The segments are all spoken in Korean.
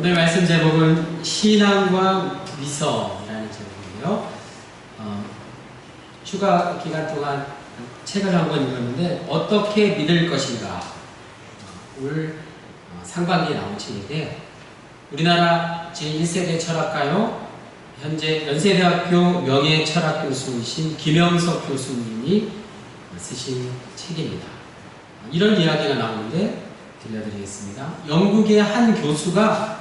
오늘 말씀 제목은 신앙과 위선이라는 제목이에요. 휴가 기간 동안 책을 한 권 읽었는데 어떻게 믿을 것인가, 올 상반기에 나온 책인데, 우리나라 제1세대 철학가요, 현재 연세대학교 명예철학 교수이신 김영석 교수님이 쓰신 책입니다. 이런 이야기가 나오는데 들려드리겠습니다. 영국의 한 교수가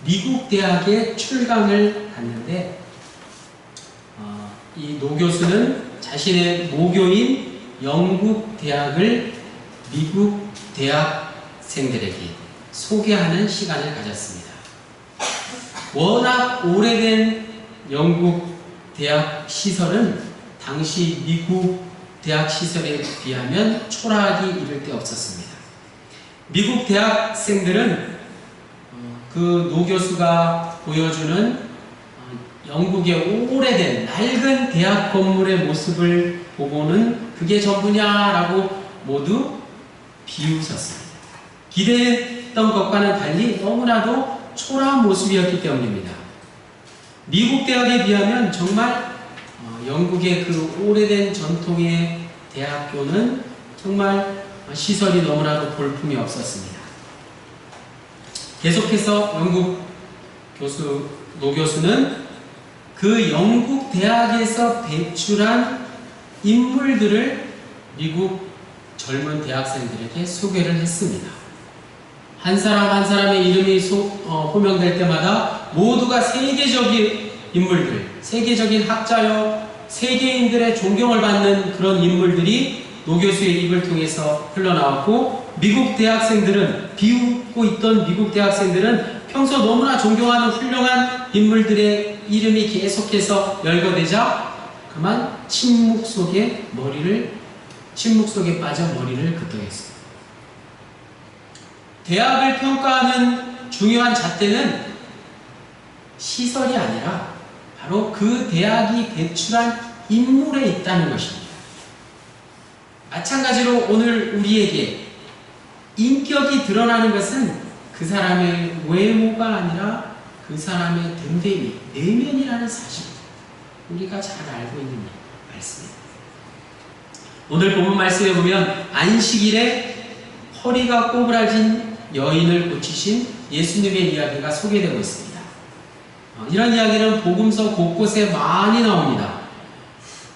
미국 대학에 출강을 갔는데, 이 노 교수는 자신의 모교인 영국 대학을 미국 대학생들에게 소개하는 시간을 가졌습니다. 워낙 오래된 영국 대학 시설은 당시 미국 대학 시설에 비하면 초라하기 이를 데 없었습니다. 미국 대학생들은 그 노 교수가 보여주는 영국의 오래된 낡은 대학 건물의 모습을 보고는 그게 전부냐라고 모두 비웃었습니다. 기대했던 것과는 달리 너무나도 초라한 모습이었기 때문입니다. 미국 대학에 비하면 정말 영국의 그 오래된 전통의 대학교는 정말 시설이 너무나도 볼품이 없었습니다. 계속해서 영국 노 교수는 그 영국 대학에서 배출한 인물들을 미국 젊은 대학생들에게 소개를 했습니다. 한 사람 한 사람의 이름이 호명될 때마다 모두가 세계적인 인물들, 세계적인 학자요, 세계인들의 존경을 받는 그런 인물들이 노 교수의 입을 통해서 흘러나왔고, 미국 대학생들은, 비웃고 있던 미국 대학생들은 평소 너무나 존경하는 훌륭한 인물들의 이름이 계속해서 열거되자 그만 침묵 속에 빠져 머리를 끄덕였습니다. 대학을 평가하는 중요한 잣대는 시설이 아니라 바로 그 대학이 배출한 인물에 있다는 것입니다. 마찬가지로 오늘 우리에게 인격이 드러나는 것은 그 사람의 외모가 아니라 그 사람의 됨됨이, 내면이라는 사실, 우리가 잘 알고 있는 말씀입니다. 오늘 본문 말씀에 보면 안식일에 허리가 꼬부라진 여인을 고치신 예수님의 이야기가 소개되고 있습니다. 이런 이야기는 복음서 곳곳에 많이 나옵니다.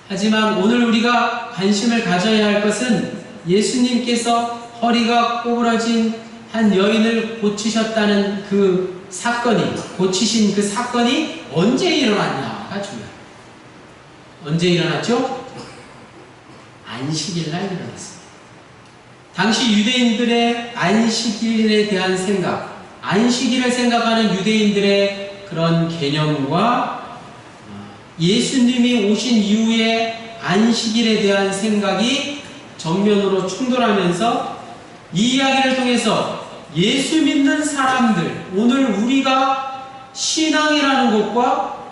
하지만 오늘 우리가 관심을 가져야 할 것은 예수님께서 허리가 꼬부라진 한 여인을 고치셨다는 그 사건이, 고치신 그 사건이 언제 일어났냐가 중요합니다. 언제 일어났죠? 안식일 날 일어났습니다. 당시 유대인들의 안식일에 대한 생각, 안식일을 생각하는 유대인들의 그런 개념과 예수님이 오신 이후에 안식일에 대한 생각이 정면으로 충돌하면서 이 이야기를 통해서 예수 믿는 사람들, 오늘 우리가 신앙이라는 것과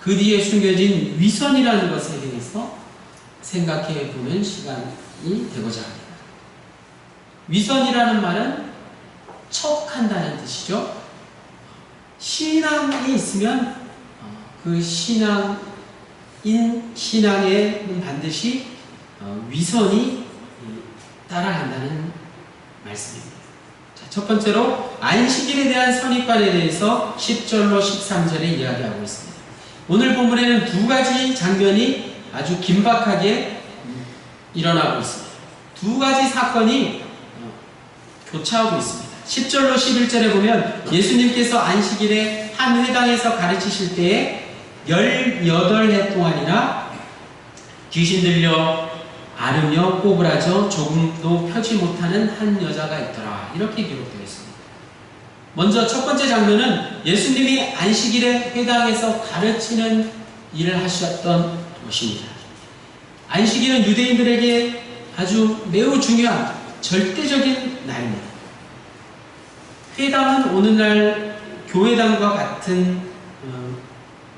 그 뒤에 숨겨진 위선이라는 것에 대해서 생각해 보는 시간이 되고자 합니다. 위선이라는 말은 척한다는 뜻이죠. 신앙이 있으면 그 신앙에는 반드시 위선이 따라간다는 말씀입니다. 자, 첫 번째로 안식일에 대한 선입관에 대해서 10절로 13절에 이야기하고 있습니다. 오늘 본문에는 두 가지 장면이 아주 긴박하게 일어나고 있습니다. 두 가지 사건이 교차하고 있습니다. 10절로 11절에 보면 예수님께서 안식일에 한 회당에서 가르치실 때에 18해 동안이나 귀신 들려 앓으며 꼬부라져 조금도 펴지 못하는 한 여자가 있더라, 이렇게 기록되어 있습니다. 먼저 첫 번째 장면은 예수님이 안식일에 회당에서 가르치는 일을 하셨던 것입니다. 안식일은 유대인들에게 아주 매우 중요한 절대적인 날입니다. 회당은 오늘날 교회당과 같은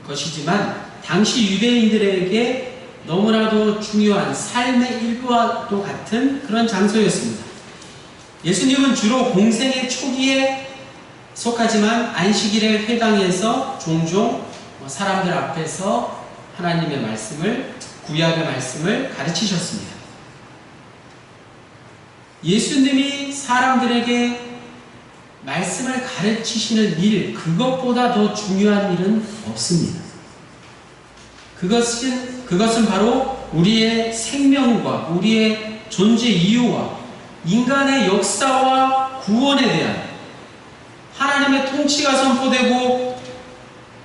것이지만 당시 유대인들에게 너무나도 중요한 삶의 일부와도 같은 그런 장소였습니다. 예수님은 주로 공생의 초기에 속하지만 안식일의 회당에서 종종 사람들 앞에서 하나님의 말씀을, 구약의 말씀을 가르치셨습니다. 예수님이 사람들에게 말씀을 가르치시는 일, 그것보다 더 중요한 일은 없습니다. 그것은 바로 우리의 생명과 우리의 존재 이유와 인간의 역사와 구원에 대한 하나님의 통치가 선포되고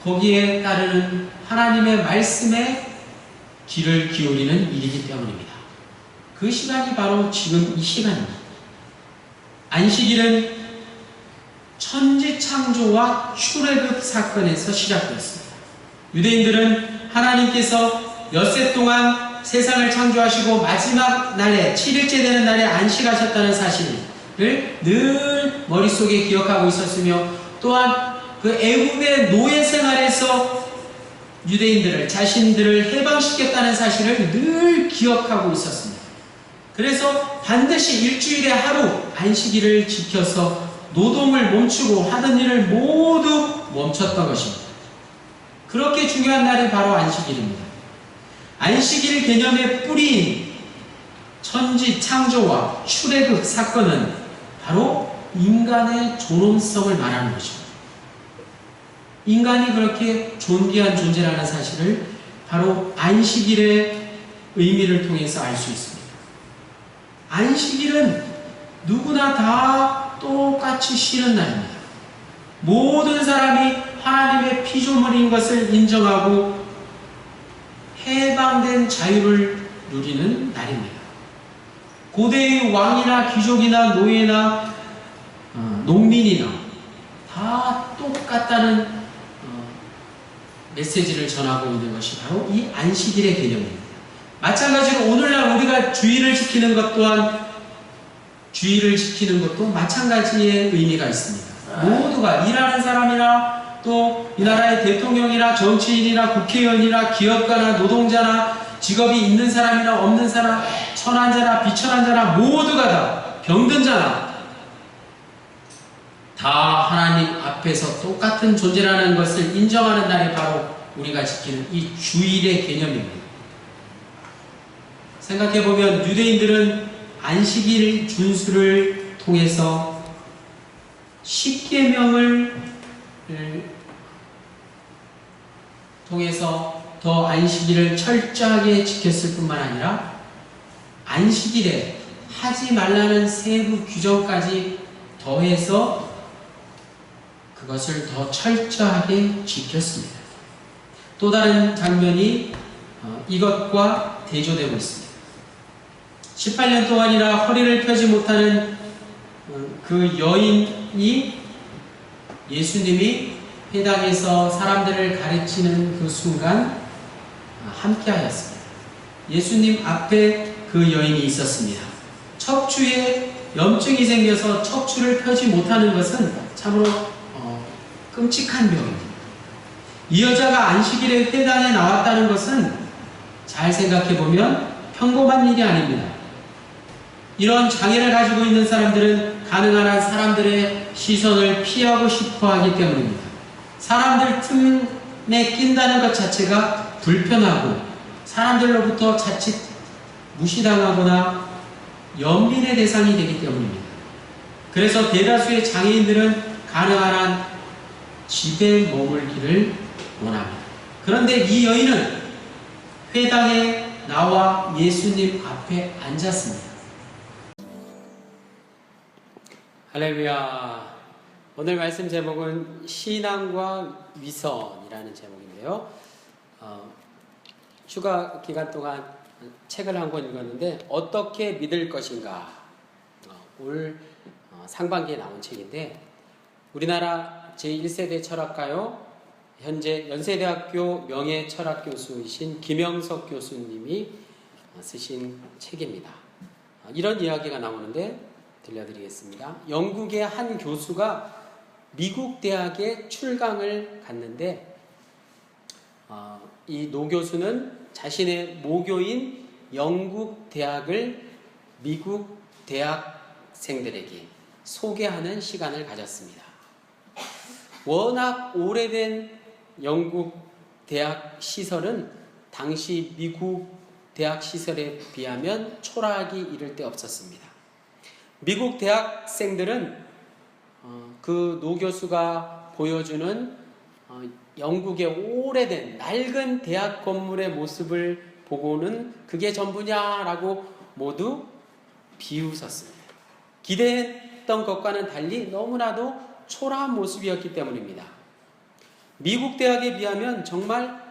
거기에 따르는 하나님의 말씀에 귀를 기울이는 일이기 때문입니다. 그 시간이 바로 지금 이 시간입니다. 안식일은 천지창조와 출애굽 사건에서 시작되었습니다. 유대인들은 하나님께서 엿새 동안 세상을 창조하시고 마지막 날에 7일째 되는 날에 안식하셨다는 사실을 늘 머릿속에 기억하고 있었으며, 또한 그 애굽의 노예 생활에서 유대인들을, 자신들을 해방시켰다는 사실을 늘 기억하고 있었습니다. 그래서 반드시 일주일에 하루 안식일을 지켜서 노동을 멈추고 하던 일을 모두 멈췄던 것입니다. 그렇게 중요한 날이 바로 안식일입니다. 안식일 개념의 뿌리인 천지 창조와 출애굽 사건은 바로 인간의 존엄성을 말하는 것입니다. 인간이 그렇게 존귀한 존재라는 사실을 바로 안식일의 의미를 통해서 알 수 있습니다. 안식일은 누구나 다 똑같이 쉬는 날입니다. 모든 사람이 하나님의 피조물인 것을 인정하고 해방된 자유를 누리는 날입니다. 고대의 왕이나 귀족이나 노예나 농민이나 다 똑같다는 메시지를 전하고 있는 것이 바로 이 안식일의 개념입니다. 마찬가지로 오늘날 우리가 주일을 지키는 것 또한, 주일을 지키는 것도 마찬가지의 의미가 있습니다. 모두가 일하는 사람이나 또 이 나라의 대통령이나 정치인이나 국회의원이나 기업가나 노동자나 직업이 있는 사람이나 없는 사람, 천한 자나 비천한 자나 모두가 다 병든 자나 다 하나님 앞에서 똑같은 존재라는 것을 인정하는 날이 바로 우리가 지키는 이 주일의 개념입니다. 생각해보면 유대인들은 안식일 준수를 통해서 십계명을 통해서 더 안식일을 철저하게 지켰을 뿐만 아니라 안식일에 하지 말라는 세부 규정까지 더해서 그것을 더 철저하게 지켰습니다. 또 다른 장면이 이것과 대조되고 있습니다. 18년 동안이나 허리를 펴지 못하는 그 여인이 예수님이 회당에서 사람들을 가르치는 그 순간 함께 하였습니다. 예수님 앞에 그 여인이 있었습니다. 척추에 염증이 생겨서 척추를 펴지 못하는 것은 참으로 끔찍한 병입니다. 이 여자가 안식일에 회당에 나왔다는 것은 잘 생각해보면 평범한 일이 아닙니다. 이런 장애를 가지고 있는 사람들은 가능한 한 사람들의 시선을 피하고 싶어 하기 때문입니다. 사람들 틈에 낀다는 것 자체가 불편하고 사람들로부터 자칫 무시당하거나 연민의 대상이 되기 때문입니다. 그래서 대다수의 장애인들은 가능한 한 집에 머물기를 원합니다. 그런데 이 여인은 회당에 나와 예수님 앞에 앉았습니다. 할렐루야. 오늘 말씀 제목은 신앙과 위선이라는 제목인데요. 휴가 기간 동안 책을 한 권 읽었는데 어떻게 믿을 것인가, 올 상반기에 나온 책인데, 우리나라 제1세대 철학가요, 현재 연세대학교 명예철학교수이신 김영석 교수님이 쓰신 책입니다. 이런 이야기가 나오는데 들려드리겠습니다. 영국의 한 교수가 미국 대학에 출강을 갔는데, 이 노 교수는 자신의 모교인 영국 대학을 미국 대학생들에게 소개하는 시간을 가졌습니다. 워낙 오래된 영국 대학 시설은 당시 미국 대학 시설에 비하면 초라하기 이를 데 없었습니다. 미국 대학생들은 그 노 교수가 보여주는 영국의 오래된 낡은 대학 건물의 모습을 보고는 그게 전부냐라고 모두 비웃었습니다. 기대했던 것과는 달리 너무나도 초라한 모습이었기 때문입니다. 미국 대학에 비하면 정말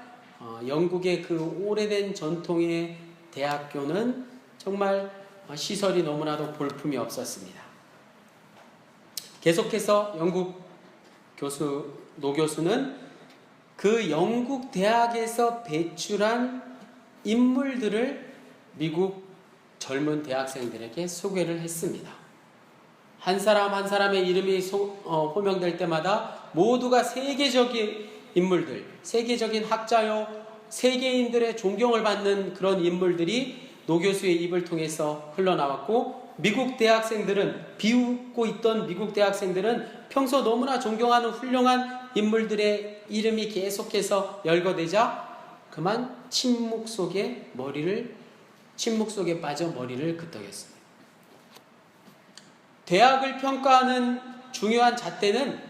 영국의 그 오래된 전통의 대학교는 정말 시설이 너무나도 볼품이 없었습니다. 계속해서 영국 노 교수는 그 영국 대학에서 배출한 인물들을 미국 젊은 대학생들에게 소개를 했습니다. 한 사람 한 사람의 이름이 호명될 때마다 모두가 세계적인 인물들, 세계적인 학자요, 세계인들의 존경을 받는 그런 인물들이 노 교수의 입을 통해서 흘러나왔고, 미국 대학생들은, 비웃고 있던 미국 대학생들은 평소 너무나 존경하는 훌륭한 인물들의 이름이 계속해서 열거되자 그만 침묵 속에 빠져 머리를 끄덕였습니다. 대학을 평가하는 중요한 잣대는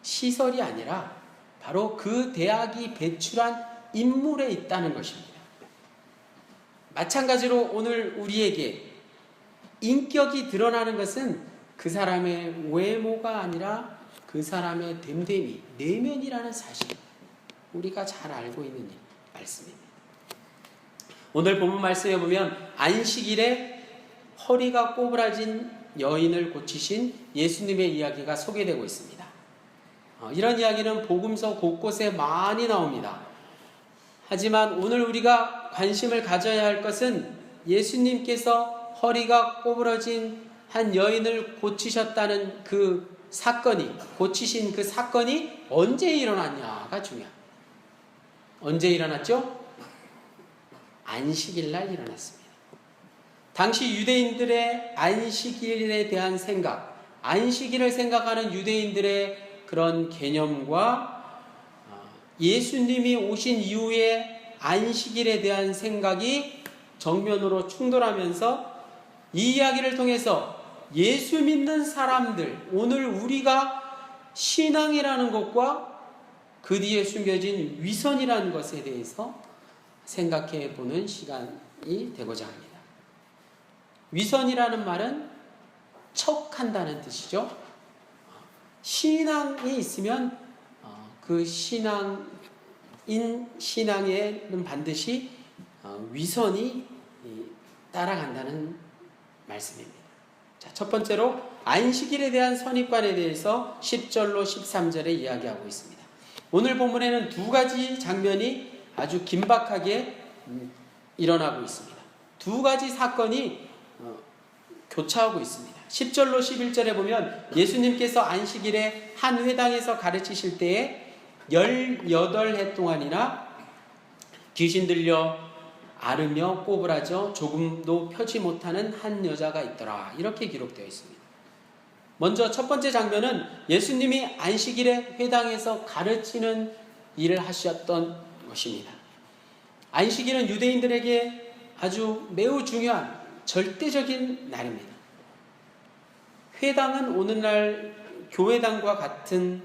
시설이 아니라 바로 그 대학이 배출한 인물에 있다는 것입니다. 마찬가지로 오늘 우리에게 인격이 드러나는 것은 그 사람의 외모가 아니라 그 사람의 됨됨이, 내면이라는 사실, 우리가 잘 알고 있는 말씀입니다. 오늘 본문 말씀에 보면 안식일에 허리가 꼬부라진 여인을 고치신 예수님의 이야기가 소개되고 있습니다. 이런 이야기는 복음서 곳곳에 많이 나옵니다. 하지만 오늘 우리가 관심을 가져야 할 것은 예수님께서 허리가 꼬부러진 한 여인을 고치셨다는 그 사건이, 고치신 그 사건이 언제 일어났냐가 중요합니다. 언제 일어났죠? 안식일 날 일어났습니다. 당시 유대인들의 안식일에 대한 생각, 안식일을 생각하는 유대인들의 그런 개념과 예수님이 오신 이후에 안식일에 대한 생각이 정면으로 충돌하면서 이 이야기를 통해서 예수 믿는 사람들, 오늘 우리가 신앙이라는 것과 그 뒤에 숨겨진 위선이라는 것에 대해서 생각해 보는 시간이 되고자 합니다. 위선이라는 말은 척한다는 뜻이죠. 신앙이 있으면 그 신앙에는 반드시 위선이 따라간다는 말씀입니다. 자, 첫 번째로 안식일에 대한 선입관에 대해서 10절로 13절에 이야기하고 있습니다. 오늘 본문에는 두 가지 장면이 아주 긴박하게 일어나고 있습니다. 두 가지 사건이 교차하고 있습니다. 10절로 11절에 보면 예수님께서 안식일에 한 회당에서 가르치실 때에 18해 동안이나 귀신 들려 앓으며 꼬부라져 조금도 펴지 못하는 한 여자가 있더라, 이렇게 기록되어 있습니다. 먼저 첫 번째 장면은 예수님이 안식일에 회당에서 가르치는 일을 하셨던 것입니다. 안식일은 유대인들에게 아주 매우 중요한 절대적인 날입니다. 회당은 오늘날 교회당과 같은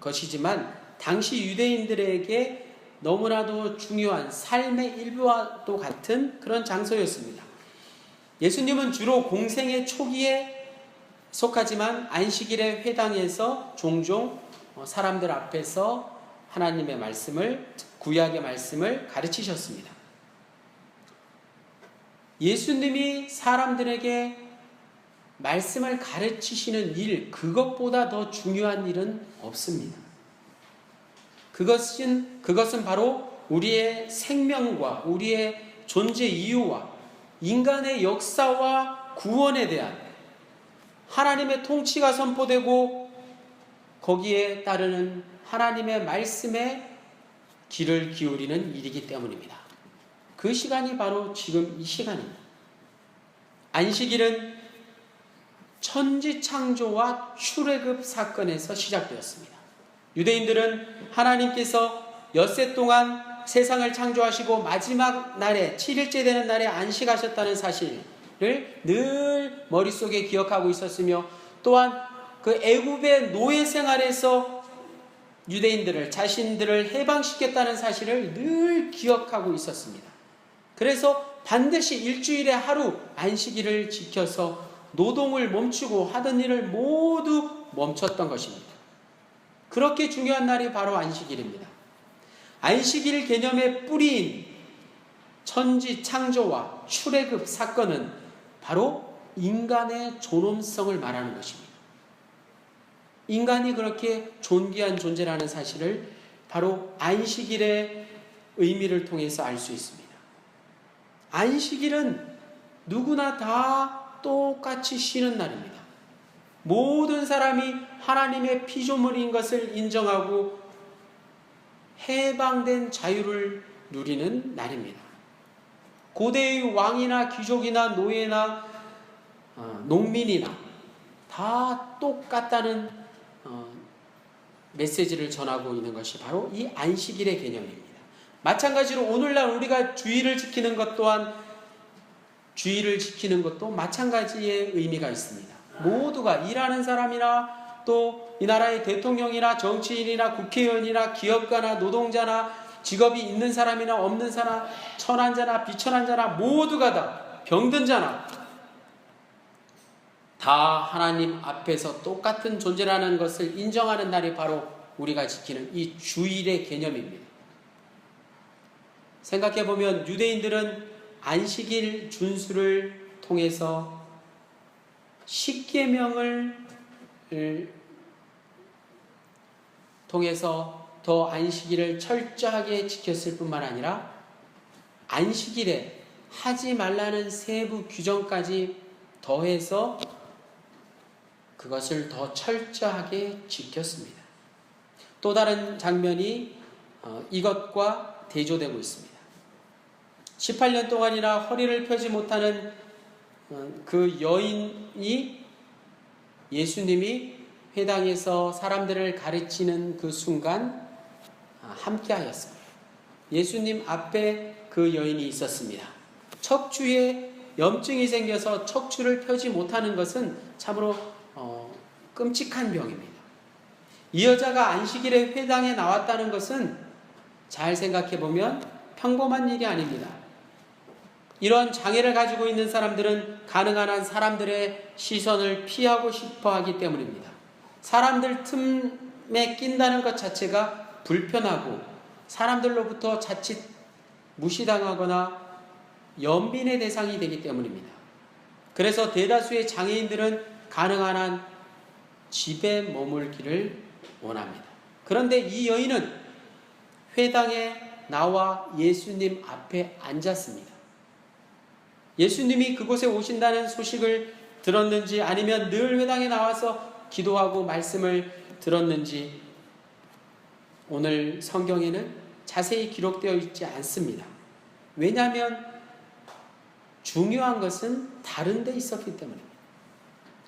것이지만 당시 유대인들에게 너무나도 중요한 삶의 일부와도 같은 그런 장소였습니다. 예수님은 주로 공생의 초기에 속하지만 안식일의 회당에서 종종 사람들 앞에서 하나님의 말씀을, 구약의 말씀을 가르치셨습니다. 예수님이 사람들에게 말씀을 가르치시는 일, 그것보다 더 중요한 일은 없습니다. 그것은 바로 우리의 생명과 우리의 존재 이유와 인간의 역사와 구원에 대한 하나님의 통치가 선포되고 거기에 따르는 하나님의 말씀에 귀를 기울이는 일이기 때문입니다. 그 시간이 바로 지금 이 시간입니다. 안식일은 천지창조와 출애굽 사건에서 시작되었습니다. 유대인들은 하나님께서 엿새 동안 세상을 창조하시고 마지막 날에 7일째 되는 날에 안식하셨다는 사실을 늘 머릿속에 기억하고 있었으며, 또한 그 애굽의 노예 생활에서 유대인들을, 자신들을 해방시켰다는 사실을 늘 기억하고 있었습니다. 그래서 반드시 일주일에 하루 안식일을 지켜서 노동을 멈추고 하던 일을 모두 멈췄던 것입니다. 그렇게 중요한 날이 바로 안식일입니다. 안식일 개념의 뿌리인 천지 창조와 출애굽 사건은 바로 인간의 존엄성을 말하는 것입니다. 인간이 그렇게 존귀한 존재라는 사실을 바로 안식일의 의미를 통해서 알 수 있습니다. 안식일은 누구나 다 똑같이 쉬는 날입니다. 모든 사람이 하나님의 피조물인 것을 인정하고 해방된 자유를 누리는 날입니다. 고대의 왕이나 귀족이나 노예나 농민이나 다 똑같다는 메시지를 전하고 있는 것이 바로 이 안식일의 개념입니다. 마찬가지로 오늘날 우리가 주일을 지키는 것 또한, 주일을 지키는 것도 마찬가지의 의미가 있습니다. 모두가, 일하는 사람이나 또 이 나라의 대통령이나 정치인이나 국회의원이나 기업가나 노동자나 직업이 있는 사람이나 없는 사람, 천한 자나 비천한 자나 모두가 다, 병든 자나 다 하나님 앞에서 똑같은 존재라는 것을 인정하는 날이 바로 우리가 지키는 이 주일의 개념입니다. 생각해보면 유대인들은 안식일 준수를 통해서 십계명을 통해서 더 안식일을 철저하게 지켰을 뿐만 아니라 안식일에 하지 말라는 세부 규정까지 더해서 그것을 더 철저하게 지켰습니다. 또 다른 장면이 이것과 대조되고 있습니다. 18년 동안이나 허리를 펴지 못하는 그 여인이 예수님이 회당에서 사람들을 가르치는 그 순간 함께 하였습니다. 예수님 앞에 그 여인이 있었습니다. 척추에 염증이 생겨서 척추를 펴지 못하는 것은 참으로 끔찍한 병입니다. 이 여자가 안식일에 회당에 나왔다는 것은 잘 생각해보면 평범한 일이 아닙니다. 이런 장애를 가지고 있는 사람들은 가능한 한 사람들의 시선을 피하고 싶어 하기 때문입니다. 사람들 틈에 낀다는 것 자체가 불편하고 사람들로부터 자칫 무시당하거나 연민의 대상이 되기 때문입니다. 그래서 대다수의 장애인들은 가능한 한 집에 머물기를 원합니다. 그런데 이 여인은 회당에 나와 예수님 앞에 앉았습니다. 예수님이 그곳에 오신다는 소식을 들었는지, 아니면 늘 회당에 나와서 기도하고 말씀을 들었는지 오늘 성경에는 자세히 기록되어 있지 않습니다. 왜냐하면 중요한 것은 다른 데 있었기 때문입니다.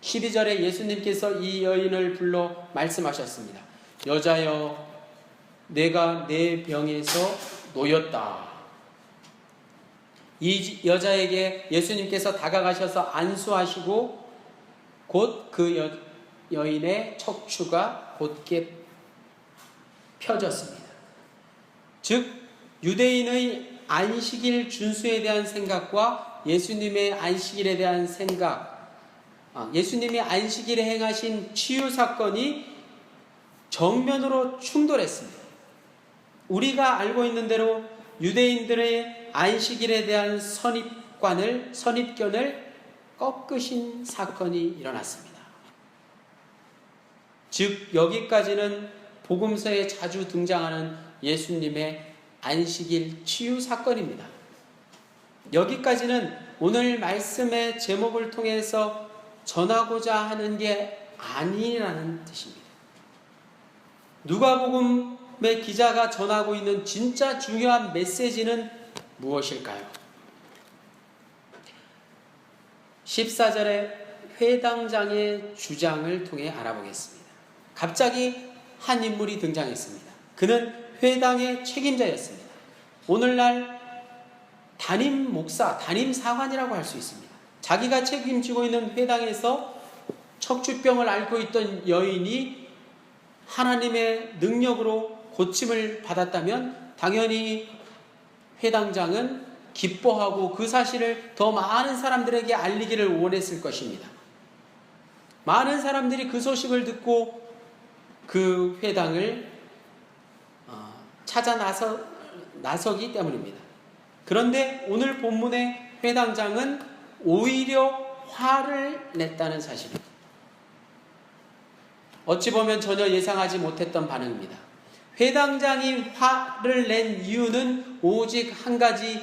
12절에 예수님께서 이 여인을 불러 말씀하셨습니다. 여자여, 내가 내 병에서 놓였다. 이 여자에게 예수님께서 다가가셔서 안수하시고 곧 그 여인의 척추가 곧게 펴졌습니다. 즉 유대인의 안식일 준수에 대한 생각과 예수님의 안식일에 대한 생각, 예수님이 안식일에 행하신 치유 사건이 정면으로 충돌했습니다. 우리가 알고 있는 대로 유대인들의 안식일에 대한 선입견을 꺾으신 사건이 일어났습니다. 즉 여기까지는 복음서에 자주 등장하는 예수님의 안식일 치유 사건입니다. 여기까지는 오늘 말씀의 제목을 통해서 전하고자 하는 게 아니라는 뜻입니다. 누가복음의 기자가 전하고 있는 진짜 중요한 메시지는 무엇일까요? 14절에 회당장의 주장을 통해 알아보겠습니다. 갑자기 한 인물이 등장했습니다. 그는 회당의 책임자였습니다. 오늘날 담임 목사, 담임 사관이라고 할 수 있습니다. 자기가 책임지고 있는 회당에서 척추병을 앓고 있던 여인이 하나님의 능력으로 고침을 받았다면 당연히 회당장은 기뻐하고 그 사실을 더 많은 사람들에게 알리기를 원했을 것입니다. 많은 사람들이 그 소식을 듣고 그 회당을 찾아 나서기 때문입니다. 그런데 오늘 본문의 회당장은 오히려 화를 냈다는 사실입니다. 어찌 보면 전혀 예상하지 못했던 반응입니다. 회당장이 화를 낸 이유는 오직 한 가지,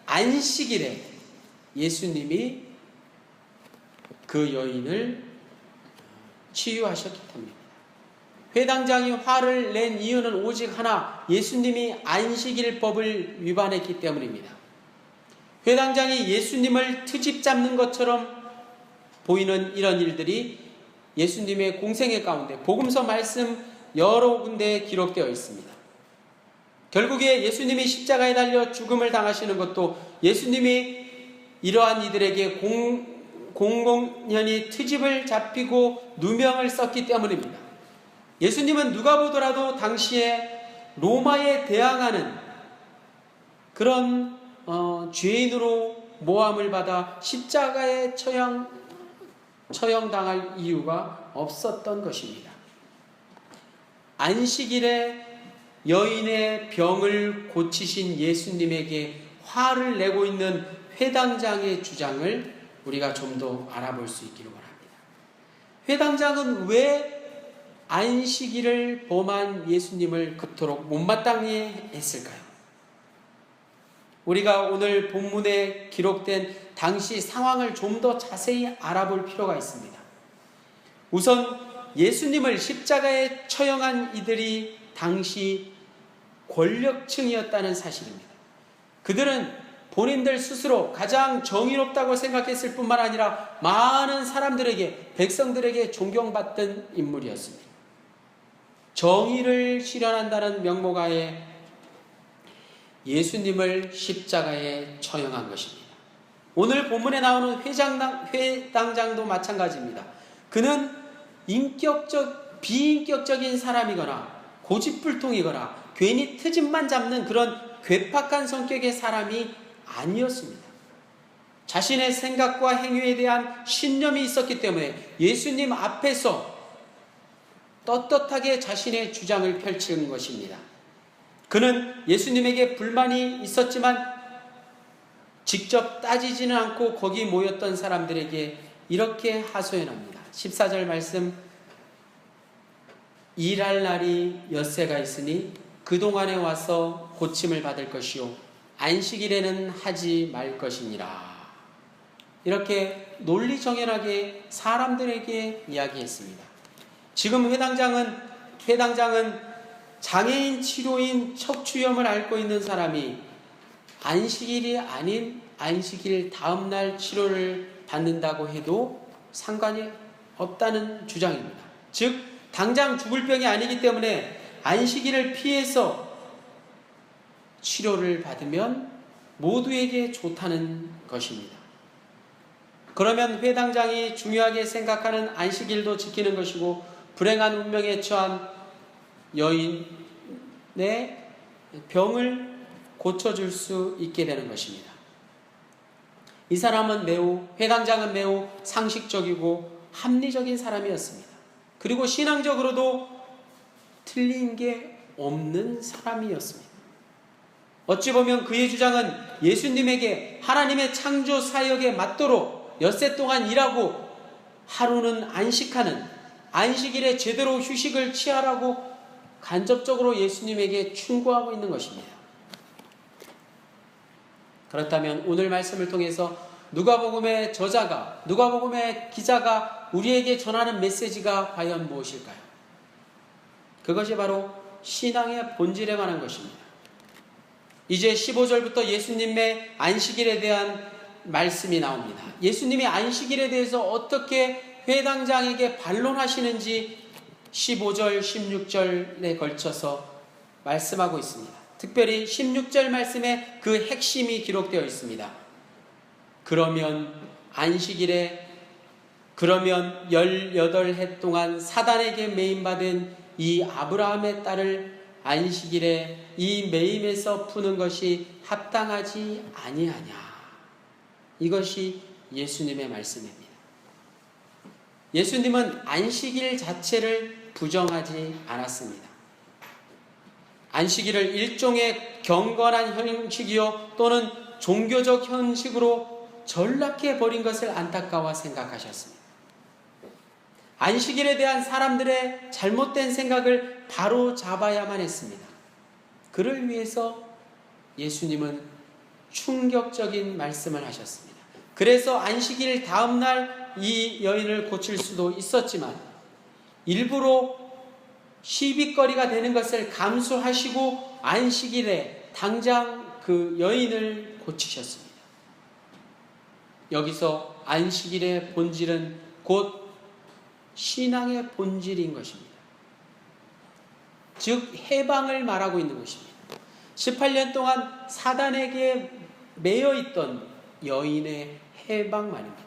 안식일에 예수님이 그 여인을 치유하셨기 때문입니다. 회당장이 화를 낸 이유는 오직 하나, 예수님이 안식일법을 위반했기 때문입니다. 회당장이 예수님을 트집 잡는 것처럼 보이는 이런 일들이 예수님의 공생애 가운데 복음서 말씀 여러 군데에 기록되어 있습니다. 결국에 예수님이 십자가에 달려 죽음을 당하시는 것도 예수님이 이러한 이들에게 공공연히 트집을 잡히고 누명을 썼기 때문입니다. 예수님은 누가 보더라도 당시에 로마에 대항하는 그런 죄인으로 모함을 받아 십자가에 처형당할 이유가 없었던 것입니다. 안식일에 여인의 병을 고치신 예수님에게 화를 내고 있는 회당장의 주장을 우리가 좀 더 알아볼 수 있기를 원합니다. 회당장은 왜 안식일을 범한 예수님을 그토록 못마땅해 했을까요? 우리가 오늘 본문에 기록된 당시 상황을 좀 더 자세히 알아볼 필요가 있습니다. 우선 예수님을 십자가에 처형한 이들이 당시 권력층이었다는 사실입니다. 그들은 본인들 스스로 가장 정의롭다고 생각했을 뿐만 아니라 많은 사람들에게, 백성들에게 존경받던 인물이었습니다. 정의를 실현한다는 명목하에 예수님을 십자가에 처형한 것입니다. 오늘 본문에 나오는 회당장도 마찬가지입니다. 그는 비인격적인 사람이거나 고집불통이거나 괜히 트집만 잡는 그런 괴팍한 성격의 사람이 아니었습니다. 자신의 생각과 행위에 대한 신념이 있었기 때문에 예수님 앞에서 떳떳하게 자신의 주장을 펼친 것입니다. 그는 예수님에게 불만이 있었지만 직접 따지지는 않고 거기 모였던 사람들에게 이렇게 하소연합니다. 14절 말씀, 일할 날이 엿새가 있으니 그동안에 와서 고침을 받을 것이요 안식일에는 하지 말 것이니라. 이렇게 논리정연하게 사람들에게 이야기했습니다. 지금 회당장은 장애인 치료인 척추염을 앓고 있는 사람이 안식일이 아닌 안식일 다음날 치료를 받는다고 해도 상관이 없다는 주장입니다. 즉 당장 죽을 병이 아니기 때문에 안식일을 피해서 치료를 받으면 모두에게 좋다는 것입니다. 그러면 회당장이 중요하게 생각하는 안식일도 지키는 것이고 불행한 운명에 처한 여인의 병을 고쳐줄 수 있게 되는 것입니다. 이 사람은 회당장은 매우 상식적이고 합리적인 사람이었습니다. 그리고 신앙적으로도 틀린 게 없는 사람이었습니다. 어찌 보면 그의 주장은 예수님에게 하나님의 창조 사역에 맞도록 엿새 동안 일하고 하루는 안식하는, 안식일에 제대로 휴식을 취하라고 간접적으로 예수님에게 충고하고 있는 것입니다. 그렇다면 오늘 말씀을 통해서 누가복음의 저자가, 누가복음의 기자가 우리에게 전하는 메시지가 과연 무엇일까요? 그것이 바로 신앙의 본질에 관한 것입니다. 이제 15절부터 예수님의 안식일에 대한 말씀이 나옵니다. 예수님이 안식일에 대해서 어떻게 회당장에게 반론하시는지 15절, 16절에 걸쳐서 말씀하고 있습니다. 특별히 16절 말씀에 그 핵심이 기록되어 있습니다. 그러면 18해 동안 사단에게 매임받은 이 아브라함의 딸을 안식일에 이 매임에서 푸는 것이 합당하지 아니하냐. 이것이 예수님의 말씀입니다. 예수님은 안식일 자체를 부정하지 않았습니다. 안식일을 일종의 경건한 형식이요 또는 종교적 형식으로 전락해 버린 것을 안타까워 생각하셨습니다. 안식일에 대한 사람들의 잘못된 생각을 바로 잡아야만 했습니다. 그를 위해서 예수님은 충격적인 말씀을 하셨습니다. 그래서 안식일 다음날 이 여인을 고칠 수도 있었지만 일부러 시비거리가 되는 것을 감수하시고 안식일에 당장 그 여인을 고치셨습니다. 여기서 안식일의 본질은 곧 신앙의 본질인 것입니다. 즉 해방을 말하고 있는 것입니다. 18년 동안 사단에게 매여 있던 여인의 해방 말입니다.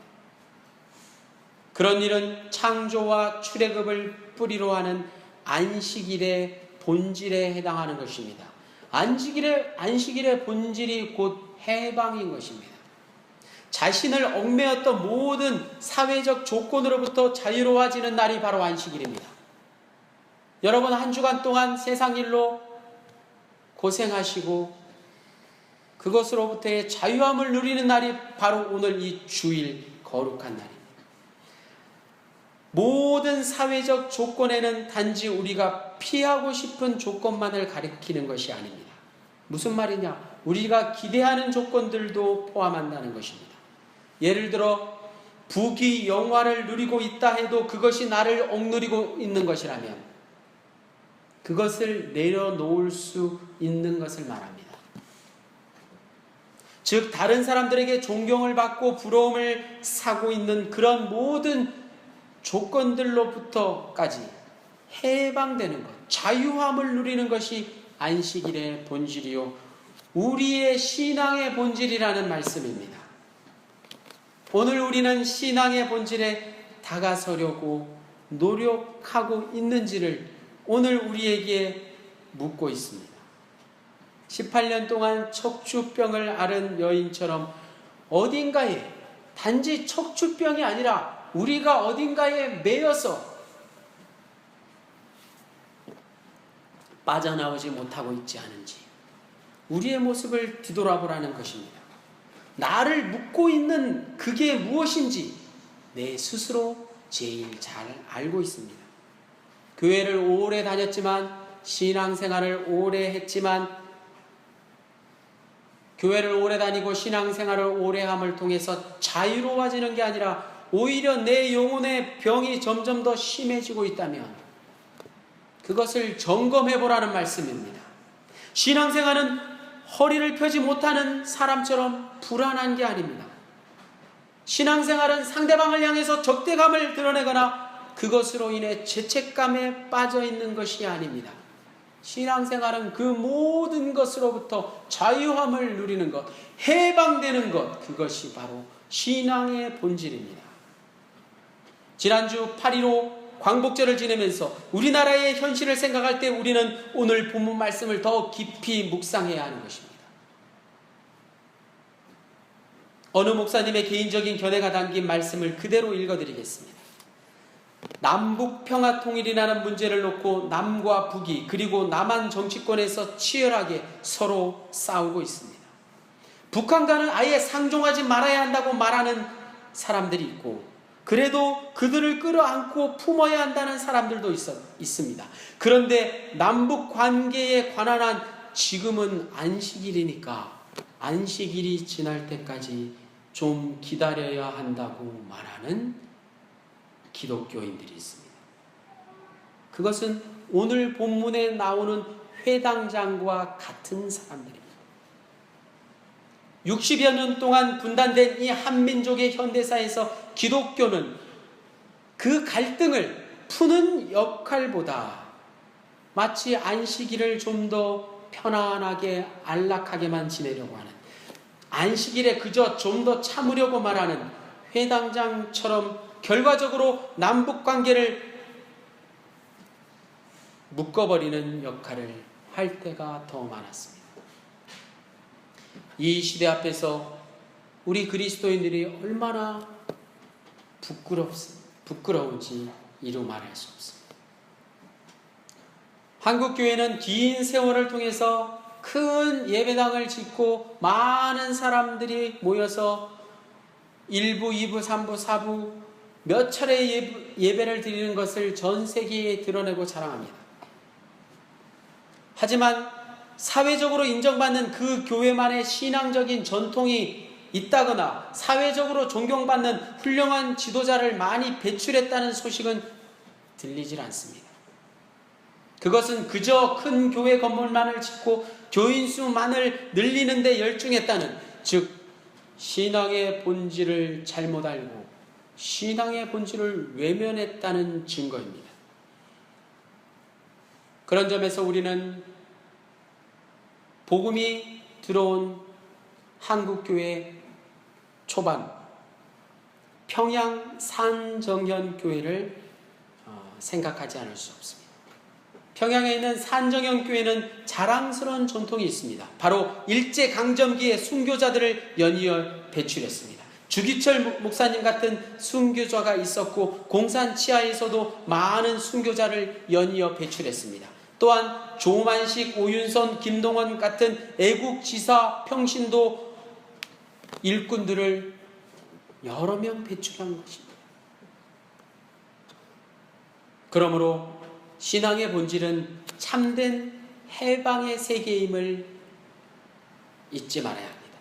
그런 일은 창조와 출애굽을 뿌리로 하는 안식일의 본질에 해당하는 것입니다. 안식일의 본질이 곧 해방인 것입니다. 자신을 얽매였던 모든 사회적 조건으로부터 자유로워지는 날이 바로 안식일입니다. 여러분 한 주간 동안 세상 일로 고생하시고 그것으로부터의 자유함을 누리는 날이 바로 오늘 이 주일 거룩한 날입니다. 모든 사회적 조건에는 단지 우리가 피하고 싶은 조건만을 가리키는 것이 아닙니다. 무슨 말이냐? 우리가 기대하는 조건들도 포함한다는 것입니다. 예를 들어 부귀 영화를 누리고 있다 해도 그것이 나를 억누르고 있는 것이라면 그것을 내려놓을 수 있는 것을 말합니다. 즉 다른 사람들에게 존경을 받고 부러움을 사고 있는 그런 모든 조건들로부터까지 해방되는 것, 자유함을 누리는 것이 안식일의 본질이요 우리의 신앙의 본질이라는 말씀입니다. 오늘 우리는 신앙의 본질에 다가서려고 노력하고 있는지를 오늘 우리에게 묻고 있습니다. 18년 동안 척추병을 앓은 여인처럼 어딘가에 단지 척추병이 아니라 우리가 어딘가에 매여서 빠져나오지 못하고 있지 않은지 우리의 모습을 뒤돌아보라는 것입니다. 나를 묶고 있는 그게 무엇인지 내 스스로 제일 잘 알고 있습니다. 교회를 오래 다녔지만 신앙생활을 오래 했지만 교회를 오래 다니고 신앙생활을 오래 함을 통해서 자유로워지는 게 아니라 오히려 내 영혼의 병이 점점 더 심해지고 있다면 그것을 점검해보라는 말씀입니다. 신앙생활은 허리를 펴지 못하는 사람처럼 불안한 게 아닙니다. 신앙생활은 상대방을 향해서 적대감을 드러내거나 그것으로 인해 죄책감에 빠져 있는 것이 아닙니다. 신앙생활은 그 모든 것으로부터 자유함을 누리는 것, 해방되는 것, 그것이 바로 신앙의 본질입니다. 지난주 8.15 광복절을 지내면서 우리나라의 현실을 생각할 때 우리는 오늘 본문 말씀을 더 깊이 묵상해야 하는 것입니다. 어느 목사님의 개인적인 견해가 담긴 말씀을 그대로 읽어드리겠습니다. 남북 평화 통일이라는 문제를 놓고 남과 북이 그리고 남한 정치권에서 치열하게 서로 싸우고 있습니다. 북한과는 아예 상종하지 말아야 한다고 말하는 사람들이 있고 그래도 그들을 끌어안고 품어야 한다는 사람들도 있습니다. 그런데 남북 관계에 관한 한 지금은 안식일이니까 안식일이 지날 때까지 좀 기다려야 한다고 말하는 기독교인들이 있습니다. 그것은 오늘 본문에 나오는 회당장과 같은 사람들입니다. 60여 년 동안 분단된 이 한민족의 현대사에서 기독교는 그 갈등을 푸는 역할보다 마치 안식일을 좀 더 편안하게 안락하게만 지내려고 하는, 안식일에 그저 좀 더 참으려고 말하는 회당장처럼 결과적으로 남북관계를 묶어버리는 역할을 할 때가 더 많았습니다. 이 시대 앞에서 우리 그리스도인들이 얼마나 부끄러운지 이루 말할 수 없습니다. 한국교회는 긴 세월을 통해서 큰 예배당을 짓고 많은 사람들이 모여서 1부, 2부, 3부, 4부 몇 차례 예배를 드리는 것을 전 세계에 드러내고 자랑합니다. 하지만 사회적으로 인정받는 그 교회만의 신앙적인 전통이 있다거나 사회적으로 존경받는 훌륭한 지도자를 많이 배출했다는 소식은 들리질 않습니다. 그것은 그저 큰 교회 건물만을 짓고 교인 수만을 늘리는 데 열중했다는, 즉 신앙의 본질을 잘못 알고 신앙의 본질을 외면했다는 증거입니다. 그런 점에서 우리는 복음이 들어온 한국교회 초반 평양 산정현교회를 생각하지 않을 수 없습니다. 평양에 있는 산정현교회는 자랑스러운 전통이 있습니다. 바로 일제강점기에 순교자들을 연이어 배출했습니다. 주기철 목사님 같은 순교자가 있었고 공산 치하에서도 많은 순교자를 연이어 배출했습니다. 또한 조만식, 오윤선, 김동원 같은 애국지사 평신도 일꾼들을 여러 명 배출한 것입니다. 그러므로 신앙의 본질은 참된 해방의 세계임을 잊지 말아야 합니다.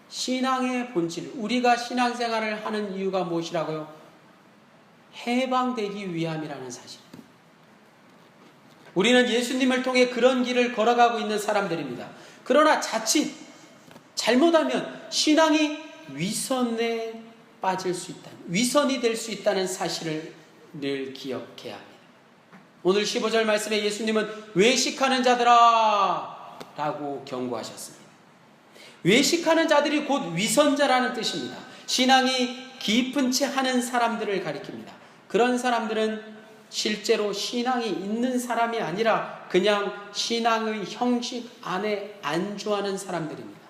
신앙의 본질, 우리가 신앙생활을 하는 이유가 무엇이라고요? 해방되기 위함이라는 사실. 우리는 예수님을 통해 그런 길을 걸어가고 있는 사람들입니다. 그러나 자칫 잘못하면 신앙이 위선에 빠질 수 있다, 위선이 될 수 있다는 사실을 늘 기억해야 합니다. 오늘 15절 말씀에 예수님은 외식하는 자들아 라고 경고하셨습니다. 외식하는 자들이 곧 위선자라는 뜻입니다. 신앙이 깊은 채 하는 사람들을 가리킵니다. 그런 사람들은 실제로 신앙이 있는 사람이 아니라 그냥 신앙의 형식 안에 안주하는 사람들입니다.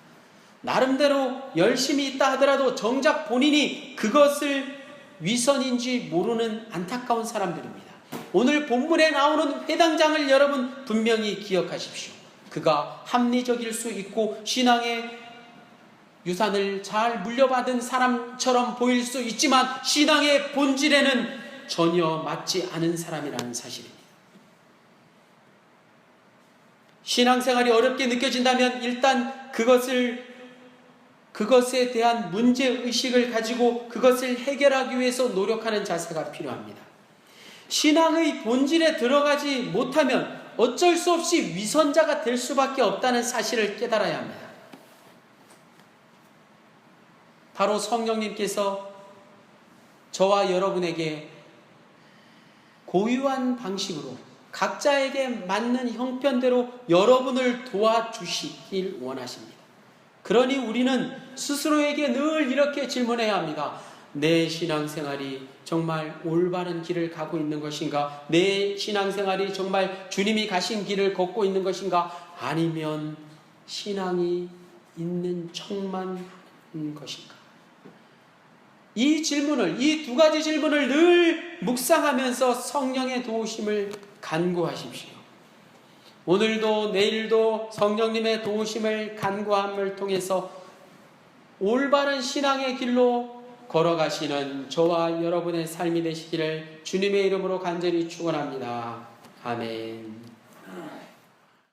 나름대로 열심히 있다 하더라도 정작 본인이 그것을 위선인지 모르는 안타까운 사람들입니다. 오늘 본문에 나오는 회당장을 여러분 분명히 기억하십시오. 그가 합리적일 수 있고 신앙의 유산을 잘 물려받은 사람처럼 보일 수 있지만 신앙의 본질에는 전혀 맞지 않은 사람이라는 사실입니다. 신앙생활이 어렵게 느껴진다면 일단 그것에 대한 문제의식을 가지고 그것을 해결하기 위해서 노력하는 자세가 필요합니다. 신앙의 본질에 들어가지 못하면 어쩔 수 없이 위선자가 될 수밖에 없다는 사실을 깨달아야 합니다. 바로 성령님께서 저와 여러분에게 고유한 방식으로 각자에게 맞는 형편대로 여러분을 도와주시길 원하십니다. 그러니 우리는 스스로에게 늘 이렇게 질문해야 합니다. 내 신앙생활이 정말 올바른 길을 가고 있는 것인가? 내 신앙생활이 정말 주님이 가신 길을 걷고 있는 것인가? 아니면 신앙이 있는 척만 하는 것인가? 이 두 가지 질문을 늘 묵상하면서 성령의 도우심을 간구하십시오. 오늘도 내일도 성령님의 도우심을 간구함을 통해서 올바른 신앙의 길로 걸어가시는 저와 여러분의 삶이 되시기를 주님의 이름으로 간절히 축원합니다. 아멘.